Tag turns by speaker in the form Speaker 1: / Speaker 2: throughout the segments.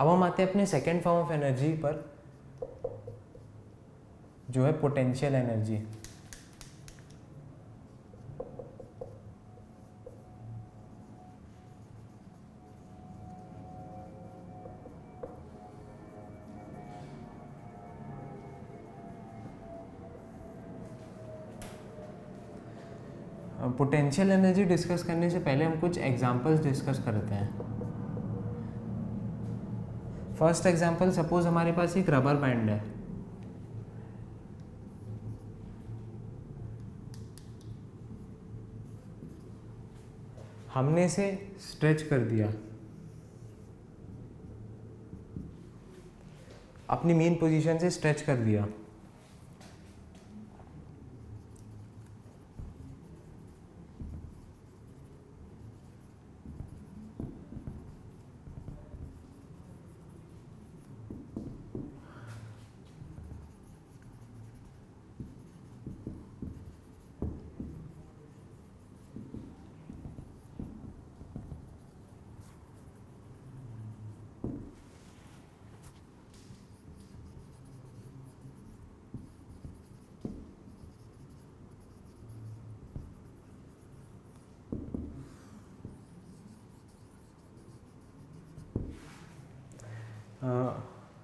Speaker 1: अब हम आते हैं अपने सेकेंड फॉर्म ऑफ एनर्जी पर, जो है potential energy. Potential energy discuss करने से पहले हम कुछ एग्जांपल्स डिस्कस करते हैं। फर्स्ट एग्जांपल, सपोज हमारे पास एक रबर बैंड है। हमने इसे स्ट्रेच कर दिया, अपनी मेन पोजीशन से स्ट्रेच कर दिया।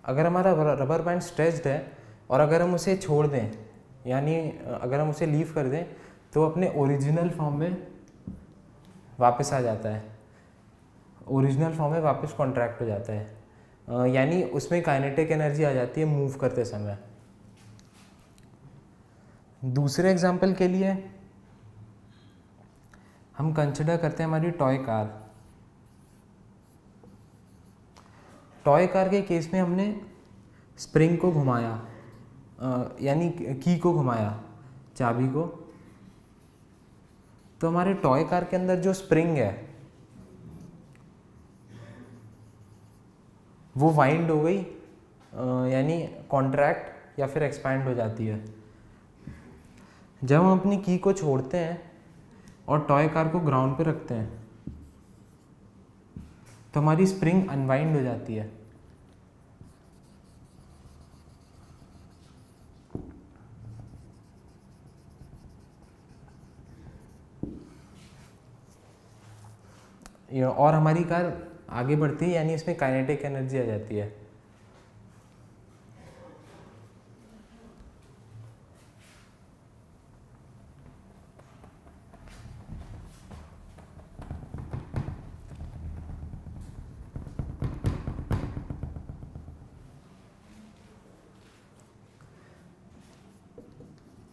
Speaker 1: अगर हमारा रबर बैंड स्ट्रेच्ड है और अगर हम उसे छोड़ दें, यानी अगर हम उसे लीव कर दें, तो अपने ओरिजिनल फॉर्म में वापस आ जाता है, ओरिजिनल फॉर्म में वापस कॉन्ट्रैक्ट हो जाता है, यानी उसमें काइनेटिक एनर्जी आ जाती है मूव करते समय। दूसरे एग्जांपल के लिए हम कंसिडर करते हैं हमारी टॉय कार। टॉय कार के केस में हमने स्प्रिंग को घुमाया, यानी की को घुमाया, चाबी को, तो हमारे टॉय कार के अंदर जो स्प्रिंग है वो वाइंड हो गई, यानी कॉन्ट्रैक्ट या फिर एक्सपैंड हो जाती है। जब हम अपनी की को छोड़ते हैं और टॉय कार को ग्राउंड पे रखते हैं, तो हमारी स्प्रिंग अनवाइंड हो जाती है। और हमारी कार आगे बढ़ती है, यानी इसमें काइनेटिक एनर्जी आ जाती है।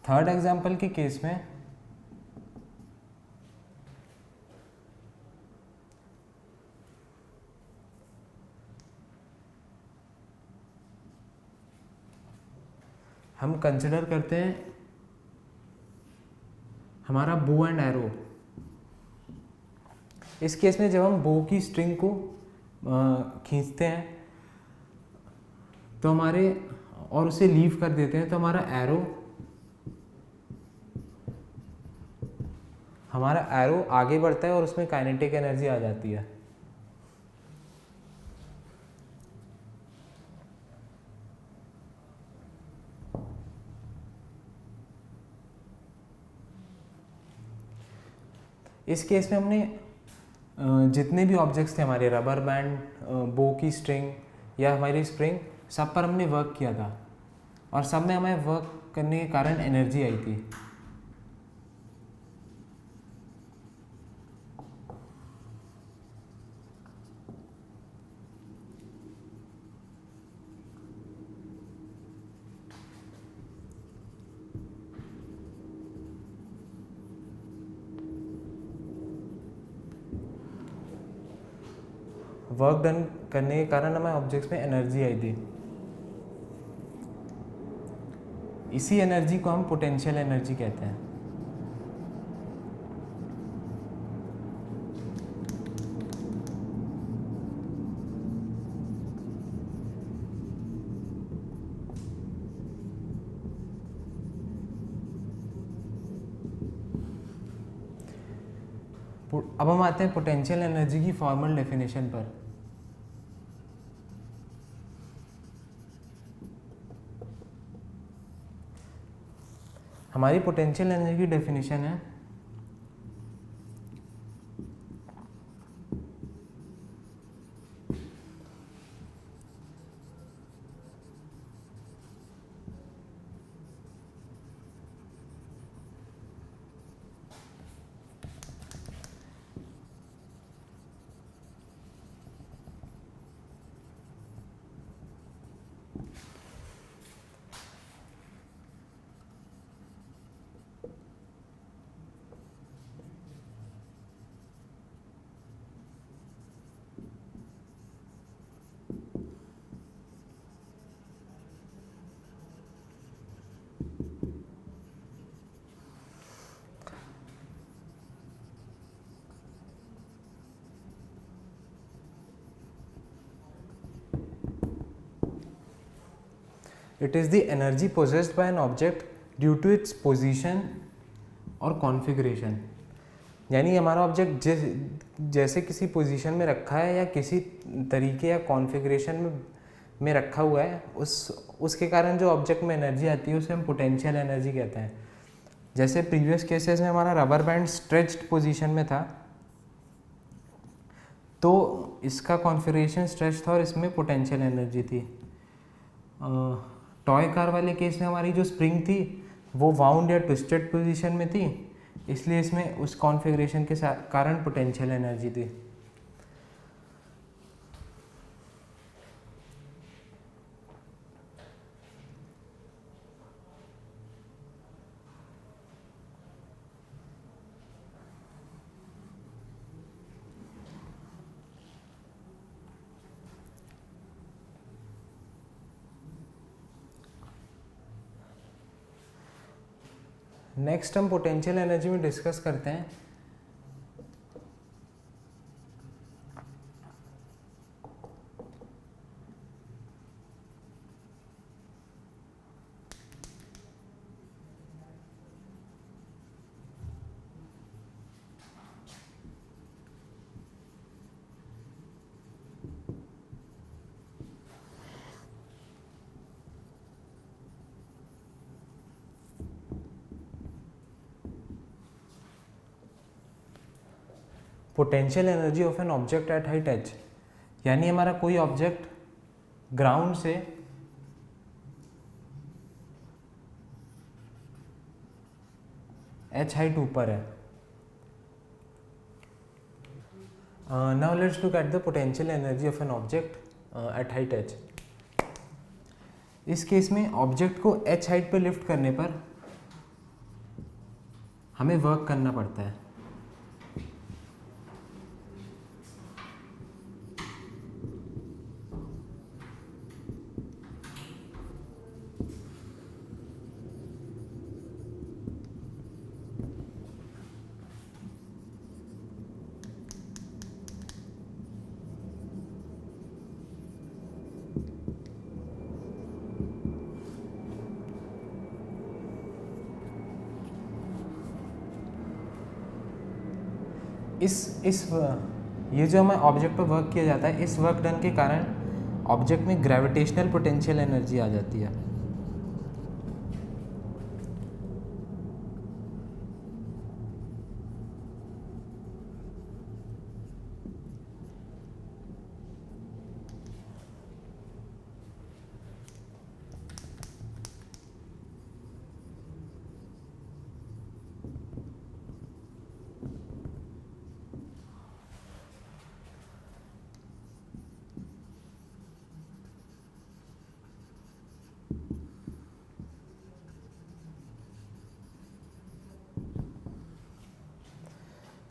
Speaker 1: थर्ड एग्जाम्पल के केस में हम कंसिडर करते हैं हमारा बो एंड एरो। इस केस में जब हम बो की स्ट्रिंग को खींचते हैं तो हमारे, और उसे लीव कर देते हैं, तो हमारा एरो आगे बढ़ता है और उसमें काइनेटिक एनर्जी आ जाती है। इस केस में हमने जितने भी ऑब्जेक्ट्स थे, हमारे रबर बैंड, बो की स्ट्रिंग या हमारी स्प्रिंग, सब पर हमने वर्क किया था और सब में हमें वर्क करने के कारण एनर्जी आई थी। वर्क डन करने के कारण हमें ऑब्जेक्ट्स में एनर्जी आई थी। इसी एनर्जी को हम पोटेंशियल एनर्जी कहते हैं। अब हम आते हैं पोटेंशियल एनर्जी की फॉर्मल डेफिनेशन पर। हमारी पोटेंशियल एनर्जी की डेफिनेशन है it is the energy possessed by an object due to its position और कॉन्फ़िगरेशन। यानी हमारा ऑब्जेक्ट जैसे किसी पोजीशन में रखा है या किसी तरीके या कॉन्फ़िगरेशन में रखा हुआ है, उसके कारण जो ऑब्जेक्ट में एनर्जी आती है उसे हम पोटेंशियल एनर्जी कहते हैं। जैसे प्रीवियस केसेस में हमारा रबर बैंड स्ट्रेच्ड पोजीशन में था तो इसका कॉन्फ़िगरेशन स्ट्रेच था और इसमें पोटेंशियल एनर्जी थी। टॉय कार वाले केस में हमारी जो स्प्रिंग थी वो वाउंड या ट्विस्टेड पोजीशन में थी, इसलिए इसमें उस कॉन्फ़िगरेशन के कारण पोटेंशियल एनर्जी थी। नेक्स्ट हम पोटेंशियल एनर्जी में डिस्कस करते हैं potential energy of an object at height h। यानी हमारा कोई ऑब्जेक्ट ग्राउंड से h हाइट ऊपर है। Now let's look at the potential energy of an object at height h। इस केस में ऑब्जेक्ट को h हाइट पे लिफ्ट करने पर हमें वर्क करना पड़ता है। ये जो हमें ऑब्जेक्ट पर वर्क किया जाता है, इस वर्क डन के कारण ऑब्जेक्ट में ग्रेविटेशनल पोटेंशियल एनर्जी आ जाती है।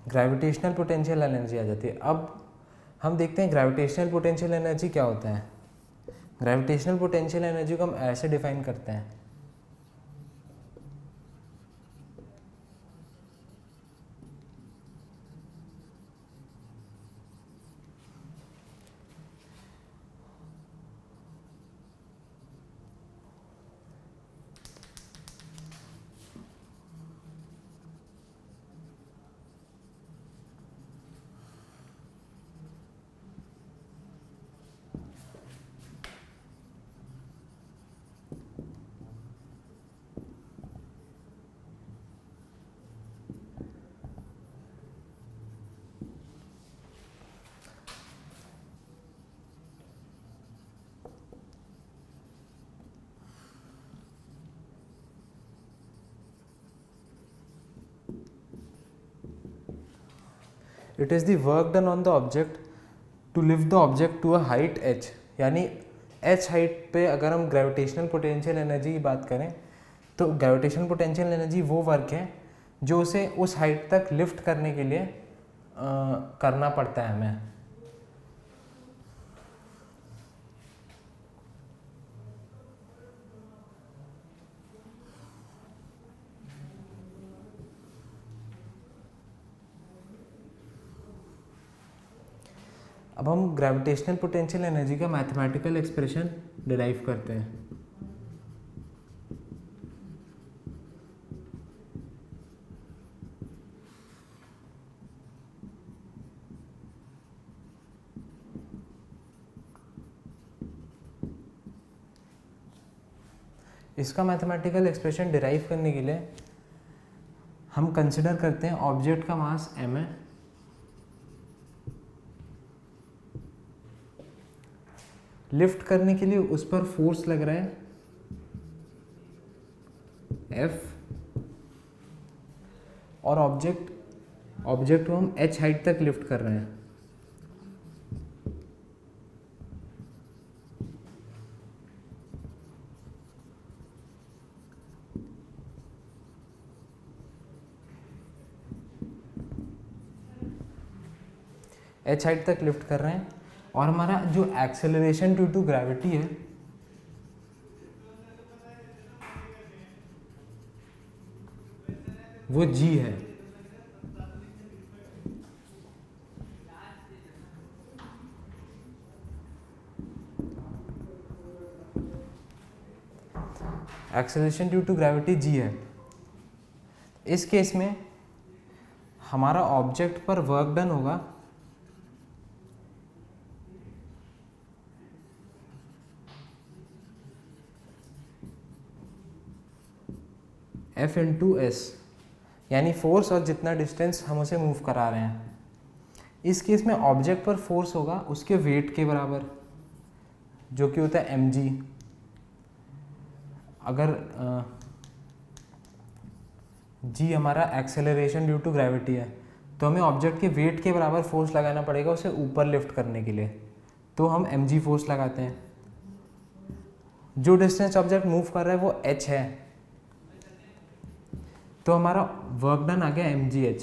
Speaker 1: ग्रेविटेशनल पोटेंशियल एनर्जी आ जाती है। अब हम देखते हैं ग्रेविटेशनल पोटेंशियल एनर्जी क्या होता है। ग्रेविटेशनल पोटेंशियल एनर्जी को हम ऐसे डिफाइन करते हैं, it is the work done on the object to lift the object to a height h, यानी h हाइट पे अगर हम ग्रेविटेशनल पोटेंशियल एनर्जी की बात करें तो ग्रेविटेशनल पोटेंशियल एनर्जी वो वर्क है जो उसे उस हाइट तक लिफ्ट करने के लिए करना पड़ता है हमें। अब हम ग्रेविटेशनल पोटेंशियल एनर्जी का मैथमेटिकल एक्सप्रेशन डिराइव करते हैं। इसका मैथमेटिकल एक्सप्रेशन डिराइव करने के लिए हम कंसिडर करते हैं ऑब्जेक्ट का मास m है, लिफ्ट करने के लिए उस पर फोर्स लग रहा है F, और ऑब्जेक्ट को हम h हाइट तक लिफ्ट कर रहे हैं। h हाइट तक लिफ्ट कर रहे हैं और हमारा जो एक्सेलरेशन ड्यू टू ग्रेविटी है वो g है। Acceleration due to gravity g है। इस केस में हमारा ऑब्जेक्ट पर वर्क डन होगा F इंटू एस, यानी फोर्स और जितना डिस्टेंस हम उसे मूव करा रहे हैं। इस केस में ऑब्जेक्ट पर फोर्स होगा उसके वेट के बराबर, जो कि होता है mg। अगर g हमारा एक्सेलरेशन ड्यू टू ग्रेविटी है तो हमें ऑब्जेक्ट के वेट के बराबर फोर्स लगाना पड़ेगा उसे ऊपर लिफ्ट करने के लिए, तो हम mg फोर्स लगाते हैं। जो डिस्टेंस ऑब्जेक्ट मूव कर रहा है वो h है, तो हमारा वर्क डन आ गया mgh।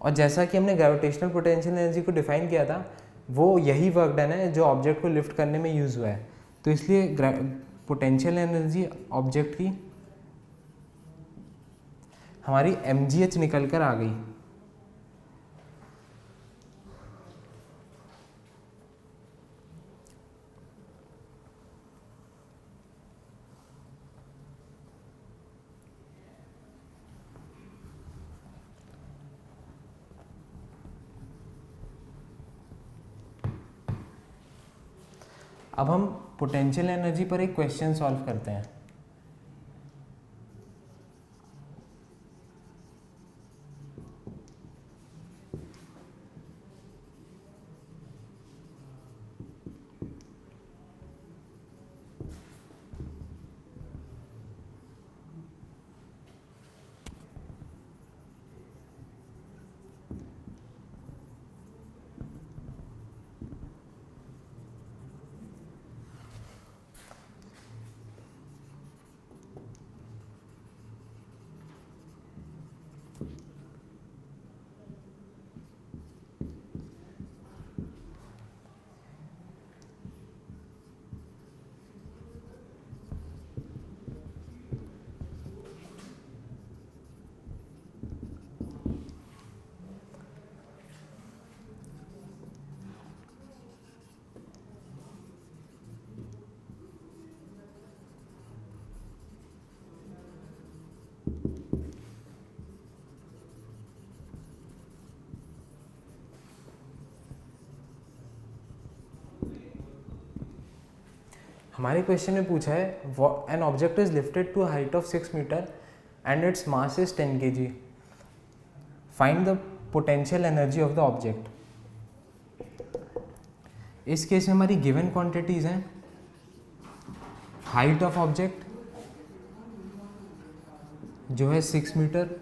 Speaker 1: और जैसा कि हमने ग्रेविटेशनल पोटेंशियल एनर्जी को डिफाइन किया था वो यही वर्क डन है जो ऑब्जेक्ट को लिफ्ट करने में यूज़ हुआ है, तो इसलिए पोटेंशियल एनर्जी ऑब्जेक्ट की हमारी mgh निकल कर आ गई। अब हम पोटेंशियल एनर्जी पर एक क्वेश्चन सॉल्व करते हैं। हमारे क्वेश्चन में पूछा है an object is lifted to a height of 6 metre and its mass is 10 kg, find the potential energy of the object. इस केस में हमारी गिवन क्वांटिटीज हैं हाइट ऑफ ऑब्जेक्ट जो है 6 मीटर,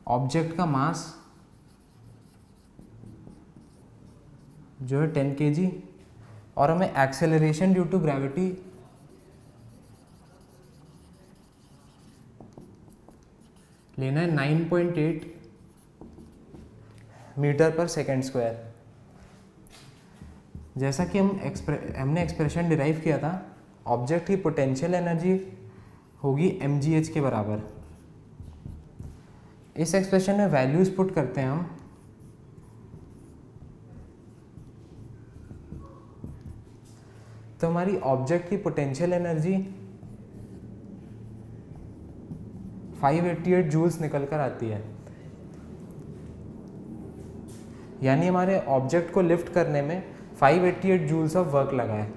Speaker 1: ऑब्जेक्ट का मास जो है 10 kg और हमें एक्सेलरेशन ड्यू टू ग्रेविटी लेना है 9.8 मीटर पर सेकेंड स्क्वायर। जैसा कि हमने एक्सप्रेशन डिराइव किया था, ऑब्जेक्ट की पोटेंशियल एनर्जी होगी mgh के बराबर। इस एक्सप्रेशन में वैल्यूज पुट करते हैं हम, तो हमारी ऑब्जेक्ट की पोटेंशियल एनर्जी 588 जूल्स निकल कर आती है। यानी हमारे ऑब्जेक्ट को लिफ्ट करने में 588 जूल्स ऑफ वर्क लगा है।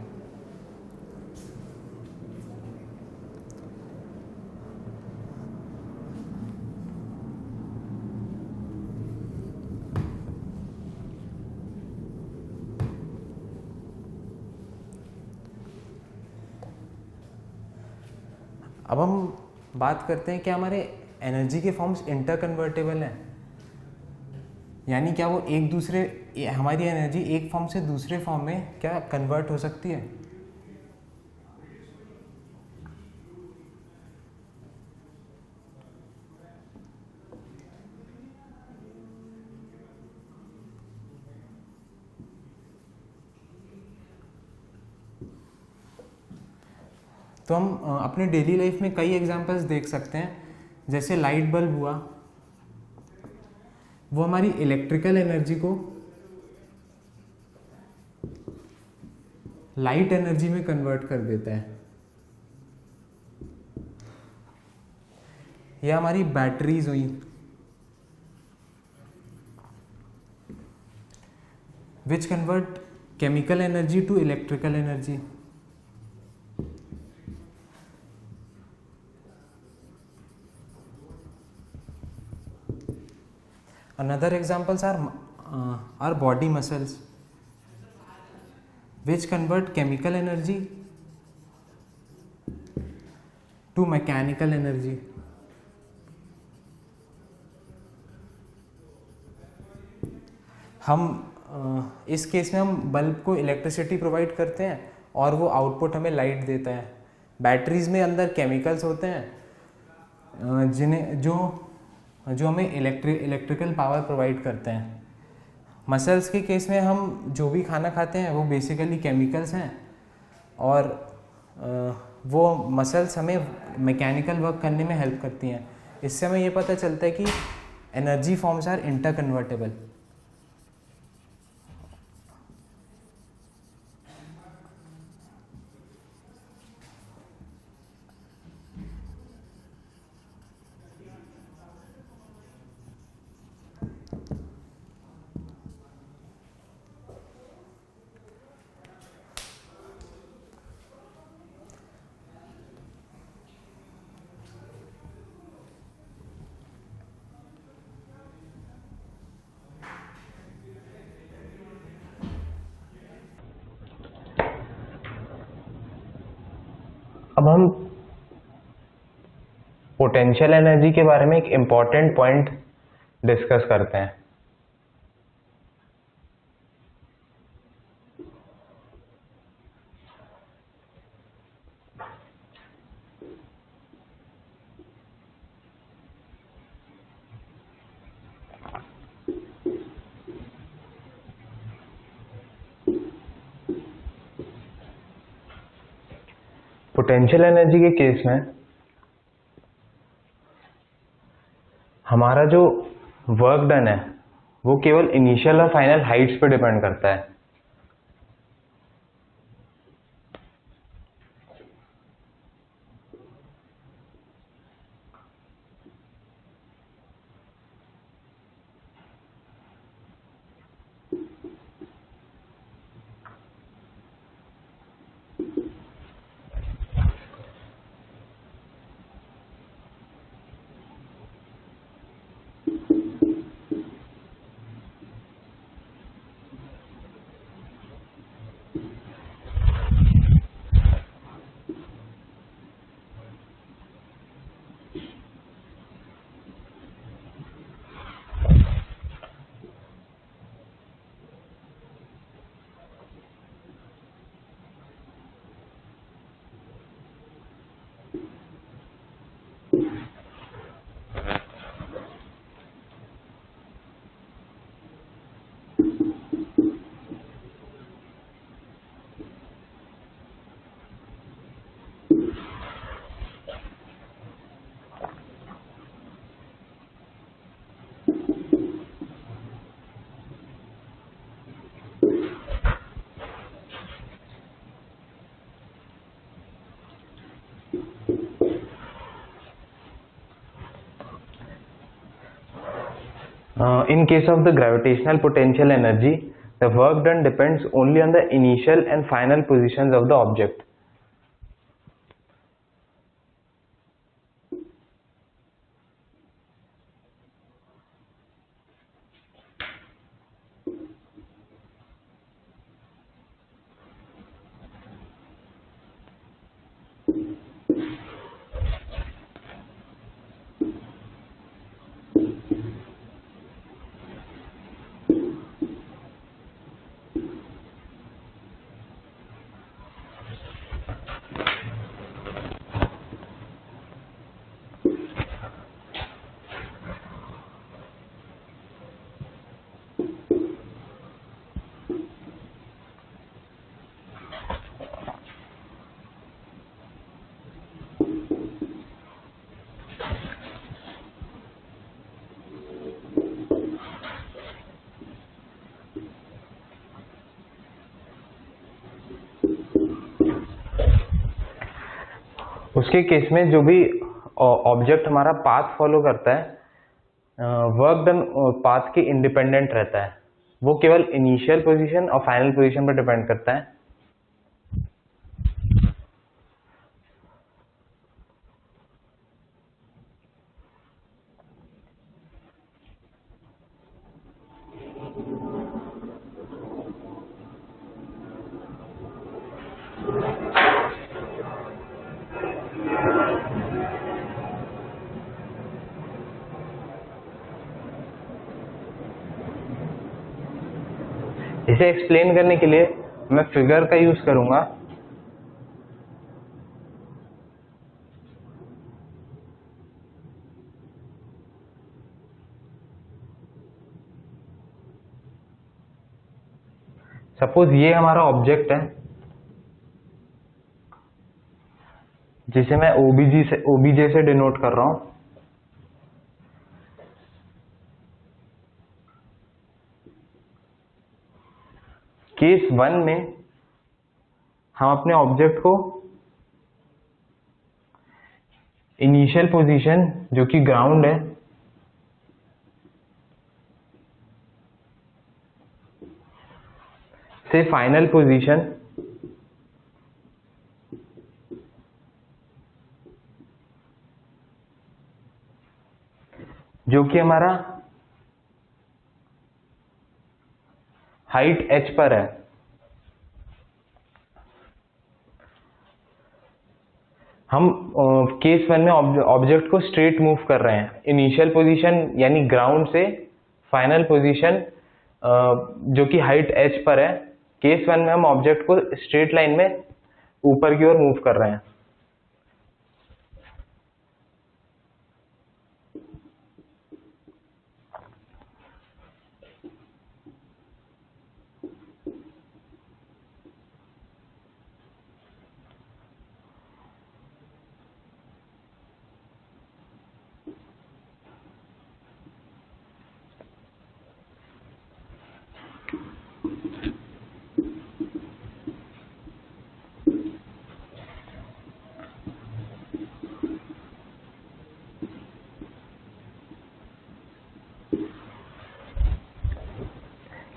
Speaker 1: अब हम बात करते हैं क्या हमारे एनर्जी के फॉर्म्स इंटरकन्वर्टेबल हैं, यानी क्या वो हमारी एनर्जी एक फॉर्म से दूसरे फॉर्म में क्या कन्वर्ट हो सकती है। तो हम अपने डेली लाइफ में कई एग्जांपल्स देख सकते हैं, जैसे लाइट बल्ब हुआ, वो हमारी इलेक्ट्रिकल एनर्जी को लाइट एनर्जी में कन्वर्ट कर देता है। या हमारी बैटरीज हुई, which convert chemical energy to electrical energy. Another examples are body muscles, which convert chemical energy to mechanical energy. हम इस केस में हम बल्ब को इलेक्ट्रिसिटी प्रोवाइड करते हैं और वो आउटपुट हमें लाइट देता है। बैटरीज में अंदर केमिकल्स होते हैं जिन्हें जो हमें इलेक्ट्रिकल पावर प्रोवाइड करते हैं। मसल्स के केस में हम जो भी खाना खाते हैं वो बेसिकली केमिकल्स हैं और वो मसल्स हमें मैकेनिकल वर्क करने में हेल्प करती हैं। इससे हमें ये पता चलता है कि एनर्जी फॉर्म्स आर इंटरकन्वर्टेबल। अब हम पोटेंशियल एनर्जी के बारे में एक इम्पॉर्टेंट पॉइंट डिस्कस करते हैं। पोटेंशियल एनर्जी के केस में हमारा जो वर्क डन है वो केवल इनिशियल और फाइनल हाइट्स पे डिपेंड करता है। In case of the gravitational potential energy, the work done depends only on the initial and final positions of the object. उसके केस में जो भी ऑब्जेक्ट हमारा पाथ फॉलो करता है, वर्क डन पाथ के इंडिपेंडेंट रहता है, वो केवल इनिशियल पोजीशन और फाइनल पोजीशन पर डिपेंड करता है। इसे एक्सप्लेन करने के लिए मैं फिगर का यूज करूंगा। सपोज ये हमारा ऑब्जेक्ट है जिसे मैं ओबीजे से डिनोट कर रहा हूं। केस 1 में हम अपने ऑब्जेक्ट को इनिशियल पोजीशन जो कि ग्राउंड है से फाइनल पोजीशन जो कि हमारा हाइट h पर है, हम केस 1 में ऑब्जेक्ट को स्ट्रेट मूव कर रहे हैं इनिशियल पोजीशन यानी ग्राउंड से फाइनल पोजीशन जो कि हाइट h पर है। केस 1 में हम ऑब्जेक्ट को स्ट्रेट लाइन में ऊपर की ओर मूव कर रहे हैं।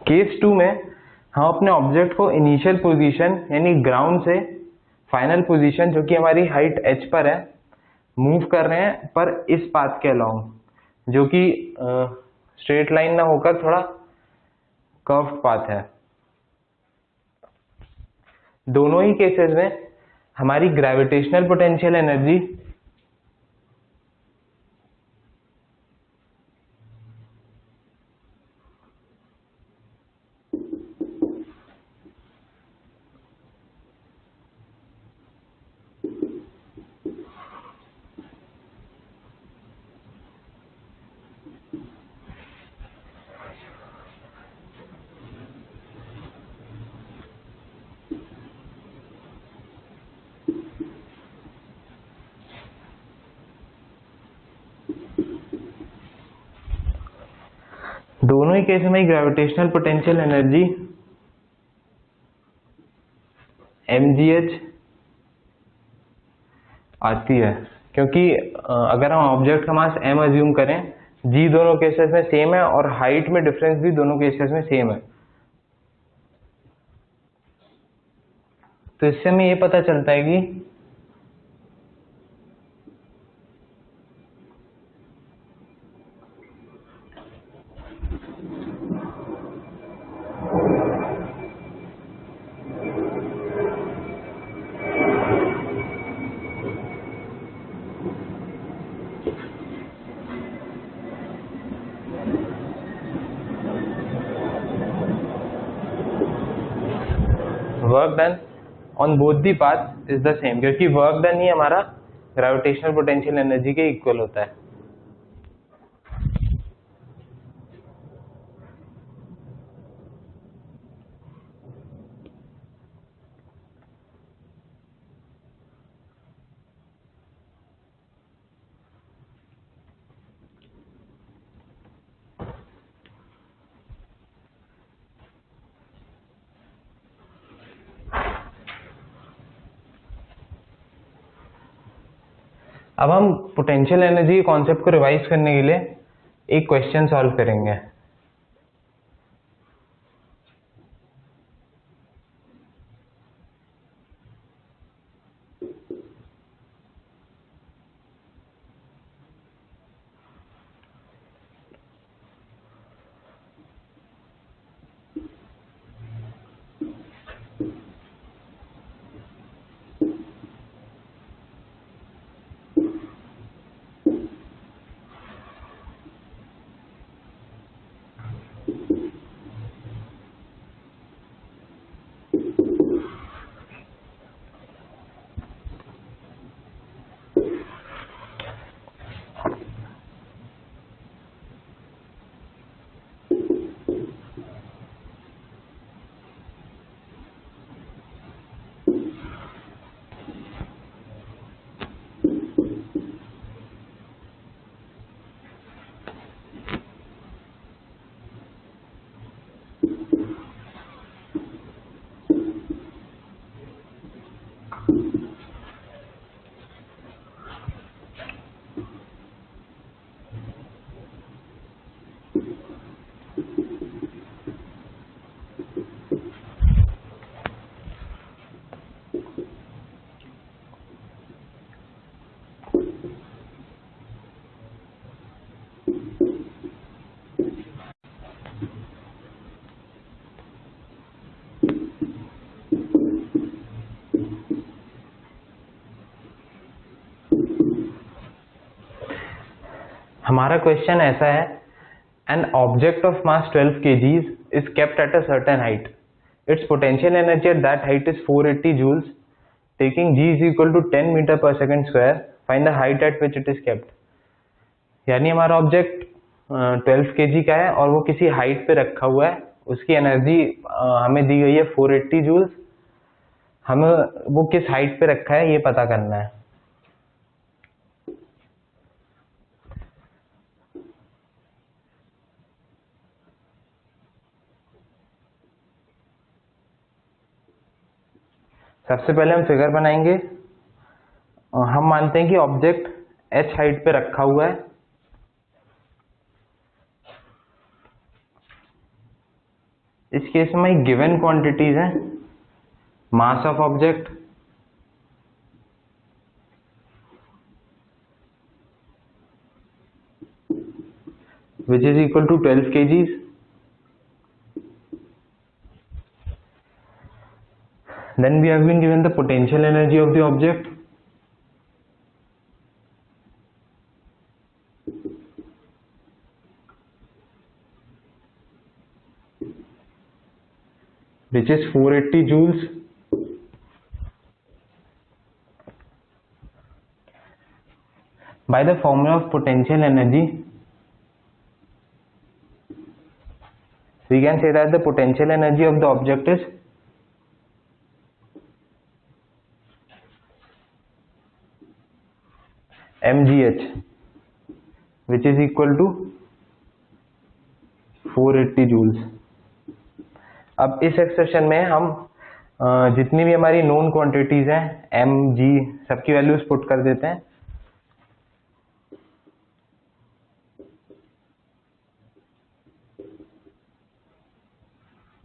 Speaker 1: केस 2 में हम अपने ऑब्जेक्ट को इनिशियल पोजीशन यानी ग्राउंड से फाइनल पोजीशन जो कि हमारी हाइट h पर है मूव कर रहे हैं, पर इस पाथ के अलोंग जो कि स्ट्रेट लाइन ना होकर थोड़ा कर्व्ड पाथ है। दोनों ही केसेस में हमारी ग्रेविटेशनल पोटेंशियल एनर्जी दोनों ही केस में ग्रेविटेशनल पोटेंशियल एनर्जी mgh आती है, क्योंकि अगर हम ऑब्जेक्ट का मास m अज्यूम करें जी दोनों केसेस में सेम है और हाइट में डिफरेंस भी दोनों केसेस में सेम है। तो इससे हमें ये पता चलता है कि work done on both the path is the same, क्योंकि वर्क डन ही हमारा ग्रेविटेशनल पोटेंशियल एनर्जी के इक्वल होता है। अब हम पोटेंशियल एनर्जी के कॉन्सेप्ट को रिवाइज करने के लिए एक क्वेश्चन सॉल्व करेंगे। हमारा क्वेश्चन ऐसा है, an object of mass 12 kgs is kept at a certain height. Its potential energy at that height is 480 joules. Taking g is equal to 10 meter per second square. Find the height at which it is kept. यानी हमारा object 12 kg का है और वो किसी height पे रखा हुआ है, उसकी एनर्जी हमें दी गई है 480 जूल्स। हमें वो किस हाइट पे रखा है ये पता करना है। सबसे पहले हम फिगर बनाएंगे। हम मानते हैं कि ऑब्जेक्ट h हाइट पे रखा हुआ है। इस केस में गिवन क्वांटिटीज हैं, mass of object, which is equal to 12 kgs. Then we have been given the potential energy of the object, which is 480 joules. By the formula of potential energy, we can say that the potential energy of the object is mgh, which is equal to 480 joules. अब इस expression में हम जितनी भी हमारी known quantities हैं m, g, सबकी values put कर देते हैं।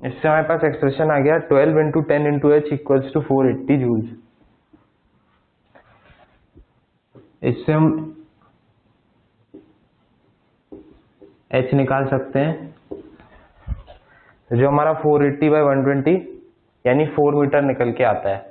Speaker 1: इससे हमारे पास एक्सप्रेशन आ गया 12 into 10 into H equals to 480 joules. इससे हम एच निकाल सकते हैं, जो हमारा 480 बाई 120 यानी 4 मीटर निकल के आता है।